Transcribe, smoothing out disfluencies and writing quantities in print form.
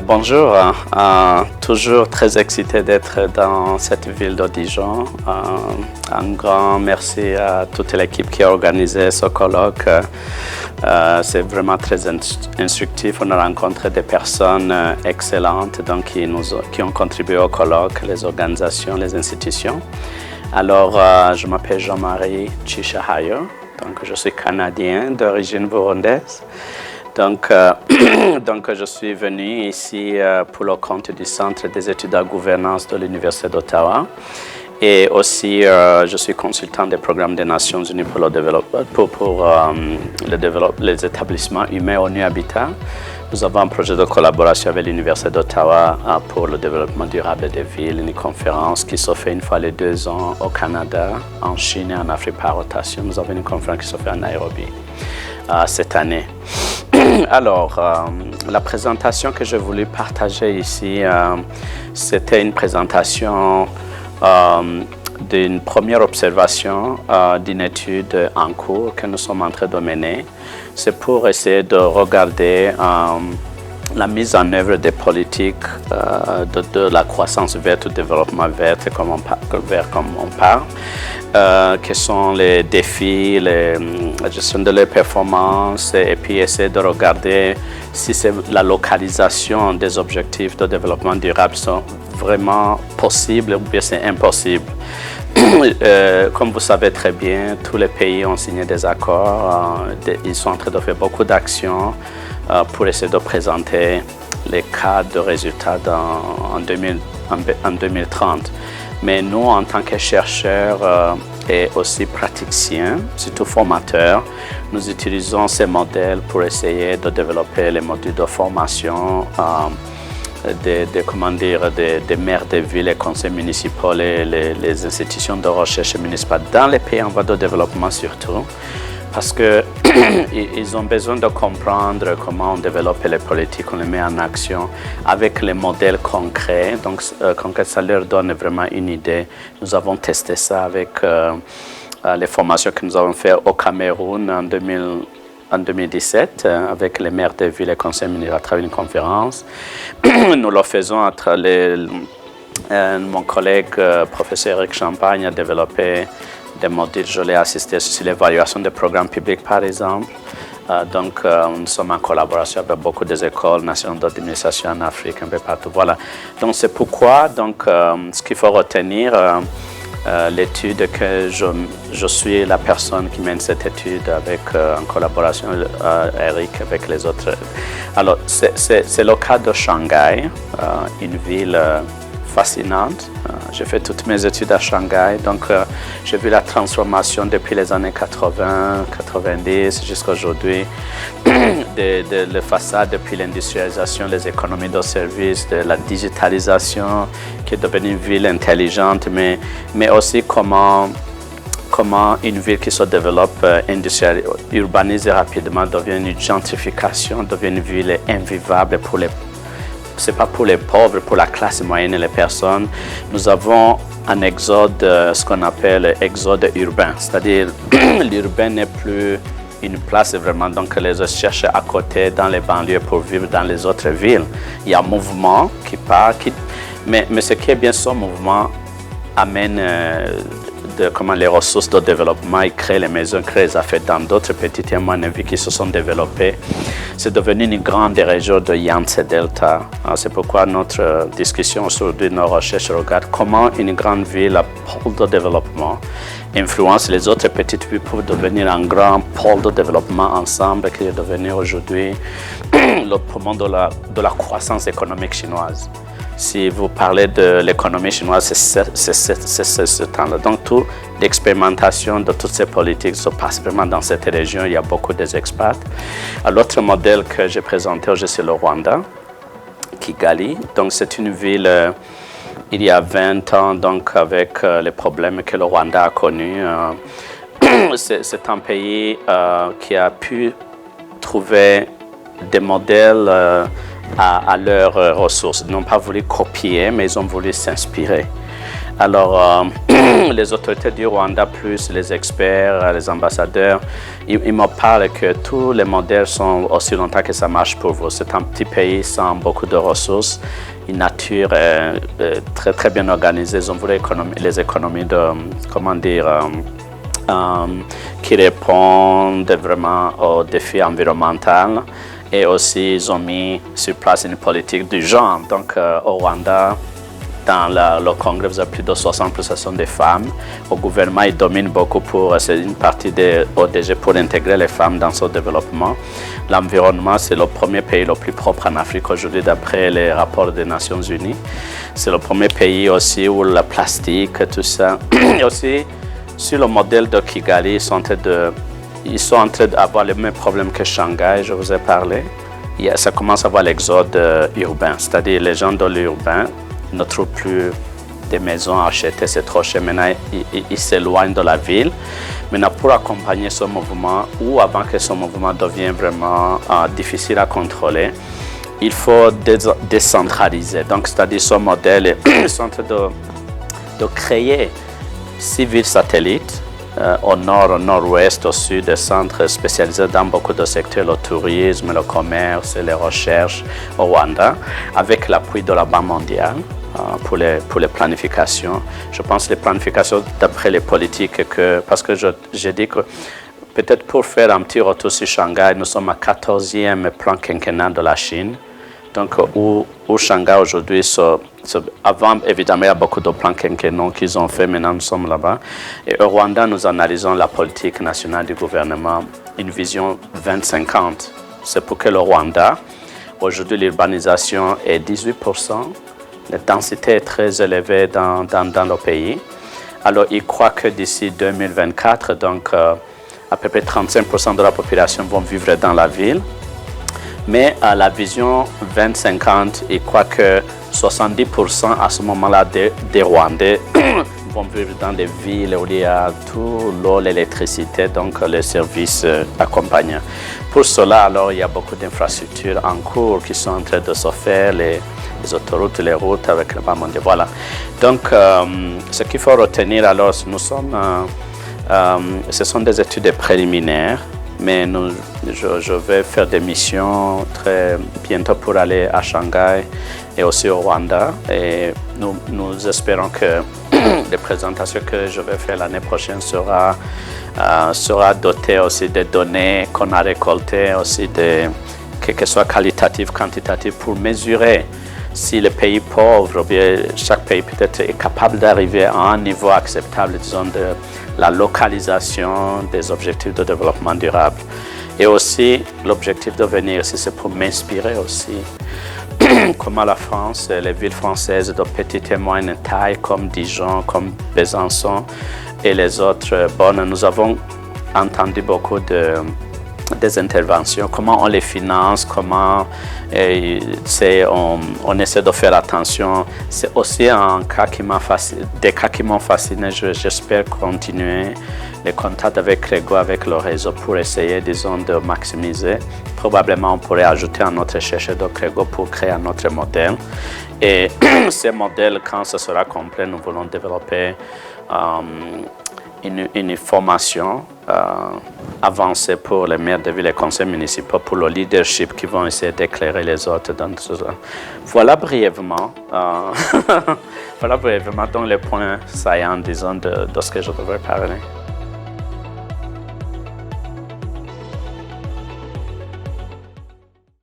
Bonjour, toujours très excité d'être dans cette ville de Dijon. Un grand merci à toute l'équipe qui a organisé ce colloque. C'est vraiment très instructif. On a rencontré des personnes excellentes donc, qui ont contribué au colloque, les organisations, les institutions. Alors, je m'appelle Jean-Marie Chichahayo, donc je suis canadien d'origine burundaise. Donc, je suis venu ici pour le compte du Centre des études de gouvernance de l'Université d'Ottawa. Et aussi, je suis consultant des programmes des Nations Unies pour le développement, les établissements humains ONU Habitat. Nous avons un projet de collaboration avec l'Université d'Ottawa pour le développement durable des villes, une conférence qui se fait une fois les 2 ans au Canada, en Chine et en Afrique par rotation. Nous avons une conférence qui se fait à Nairobi cette année. Alors, la présentation que je voulais partager ici, c'était une présentation d'une première observation d'une étude en cours que nous sommes en train de mener. C'est pour essayer de regarder la mise en œuvre des politiques de la croissance verte, du développement vert, comme on parle. Quels sont les défis, la gestion de leurs performances, et puis essayer de regarder si la localisation des objectifs de développement durable sont vraiment possibles ou bien c'est impossible. Comme vous savez très bien, tous les pays ont signé des accords. Ils sont en train de faire beaucoup d'actions pour essayer de présenter les cas de résultats en 2030. Mais nous, en tant que chercheurs et aussi praticiens, surtout formateurs, nous utilisons ces modèles pour essayer de développer les modules de formation des maires de villes, les conseils municipaux, les institutions de recherche municipales dans les pays en voie de développement surtout, parce qu'ils ont besoin de comprendre comment on développe les politiques, on les met en action avec les modèles concrets. Donc, ça leur donne vraiment une idée. Nous avons testé ça avec les formations que nous avons faites au Cameroun en 2017, avec les maires de villes et conseils municipaux à travers une conférence. Nous le faisons à travers mon collègue professeur Eric Champagne a développé des modules, je l'ai assisté sur l'évaluation des programmes publics par exemple. Nous sommes en collaboration avec beaucoup des écoles nationales d'administration en Afrique, un peu partout. Voilà. Donc c'est pourquoi ce qu'il faut retenir, l'étude que je suis la personne qui mène cette étude en collaboration Eric avec les autres. Alors c'est le cas de Shanghai, une ville fascinante. J'ai fait toutes mes études à Shanghai, donc j'ai vu la transformation depuis les années 80, 90 jusqu'à aujourd'hui, de façades depuis l'industrialisation, les économies de services, de la digitalisation qui est devenue une ville intelligente, mais aussi comment une ville qui se développe, urbanisée rapidement, devient une gentrification, devient une ville invivable pour les c'est pas pour les pauvres, pour la classe moyenne et les personnes. Nous avons un exode, ce qu'on appelle exode urbain, c'est-à-dire l'urbain n'est plus une place vraiment, donc les gens cherchent à côté dans les banlieues pour vivre dans les autres villes. Il y a un mouvement qui part, mais ce qui est bien, ce mouvement amène les ressources de développement, ils créent les maisons, créent les affaires dans d'autres petites et moyennes villes qui se sont développées. C'est devenu une grande région de Yangtze Delta. C'est pourquoi notre discussion aujourd'hui, nos recherches regardent comment une grande ville à pôle de développement influence les autres petites villes pour devenir un grand pôle de développement ensemble qui est devenu aujourd'hui le poumon de la croissance économique chinoise. Si vous parlez de l'économie chinoise, c'est ce temps-là. Donc, toute l'expérimentation de toutes ces politiques se passe vraiment dans cette région. Il y a beaucoup d'expats. L'autre modèle que j'ai présenté aujourd'hui, c'est le Rwanda, Kigali. Donc, c'est une ville, il y a 20 ans, donc, avec les problèmes que le Rwanda a connus. C'est un pays qui a pu trouver des modèles à leurs ressources. Ils n'ont pas voulu copier, mais ils ont voulu s'inspirer. Alors, les autorités du Rwanda, plus les experts, les ambassadeurs, ils me parlent que tous les modèles sont aussi longtemps que ça marche pour vous. C'est un petit pays sans beaucoup de ressources, une nature très, très bien organisée. Ils ont voulu les économies de, comment dire, qui répondent vraiment aux défis environnementaux. Et aussi, ils ont mis sur place une politique du genre. Donc, au Rwanda, dans le Congrès, vous avez plus de 60% des femmes. Au gouvernement, ils dominent beaucoup c'est une partie des ODG pour intégrer les femmes dans son développement. L'environnement, c'est le premier pays le plus propre en Afrique aujourd'hui, d'après les rapports des Nations Unies. C'est le premier pays aussi où le plastique, tout ça. Et aussi, sur le modèle de Kigali, ils sont en train d'avoir les mêmes problèmes que Shanghai, je vous ai parlé. Ça commence à avoir l'exode urbain, c'est-à-dire les gens de l'urbain ne trouvent plus des maisons à acheter, c'est trop cher. Maintenant, ils s'éloignent de la ville. Maintenant, pour accompagner ce mouvement, ou avant que ce mouvement devienne vraiment difficile à contrôler, il faut décentraliser. Donc, c'est-à-dire ce modèle est en train de créer 6 villes satellites au nord, au nord-ouest, au sud, des centres spécialisés dans beaucoup de secteurs, le tourisme, le commerce et les recherches au Rwanda, avec l'appui de la Banque mondiale pour les planifications. Je pense les planifications d'après les politiques, parce que j'ai dit que peut-être pour faire un petit retour sur Shanghai, nous sommes à 14e plan quinquennal de la Chine. Donc, où Shanghai aujourd'hui, avant, évidemment, il y a beaucoup de plans quinquennaux qu'ils ont fait, maintenant nous sommes là-bas. Et au Rwanda, nous analysons la politique nationale du gouvernement, une vision 2050. C'est pour que le Rwanda, aujourd'hui, l'urbanisation est 18%, la densité est très élevée dans le pays. Alors, ils croient que d'ici 2024, donc, à peu près 35% de la population vont vivre dans la ville. Mais à la vision 2050, ils croient que 70% à ce moment-là des Rwandais vont vivre dans des villes où il y a tout, l'eau, l'électricité, donc les services accompagnants. Pour cela, alors, il y a beaucoup d'infrastructures en cours qui sont en train de se faire, les autoroutes, les routes avec le Banque mondiale. Voilà. Donc, ce qu'il faut retenir, alors, ce sont des études préliminaires. Mais je vais faire des missions très bientôt pour aller à Shanghai et aussi au Rwanda. Et nous espérons que les présentations que je vais faire l'année prochaine sera dotées aussi des données qu'on a récoltées, aussi que ce soit qualitatif, quantitatif, pour mesurer si les pays pauvres, ou bien chaque pays peut-être est capable d'arriver à un niveau acceptable, disons, de la localisation des objectifs de développement durable. Et aussi, l'objectif de venir ici, c'est pour m'inspirer aussi comment la France, les villes françaises de petite et moyenne taille, comme Dijon, comme Besançon et les autres bonnes, nous avons entendu beaucoup des interventions, comment on les finance, comment on essaie de faire attention. C'est aussi des cas qui m'ont fasciné. J'espère continuer les contacts avec Crégo, avec le réseau, pour essayer, disons, de maximiser. Probablement, on pourrait ajouter un autre chercheur de Crégo pour créer un autre modèle. Et ces modèles, quand ce sera complet, nous voulons développer une formation avancée pour les maires de ville et conseils municipaux, pour le leadership qui vont essayer d'éclairer les autres dans tout ça. Voilà brièvement, donc les points saillants, disons, de ce que je devrais parler.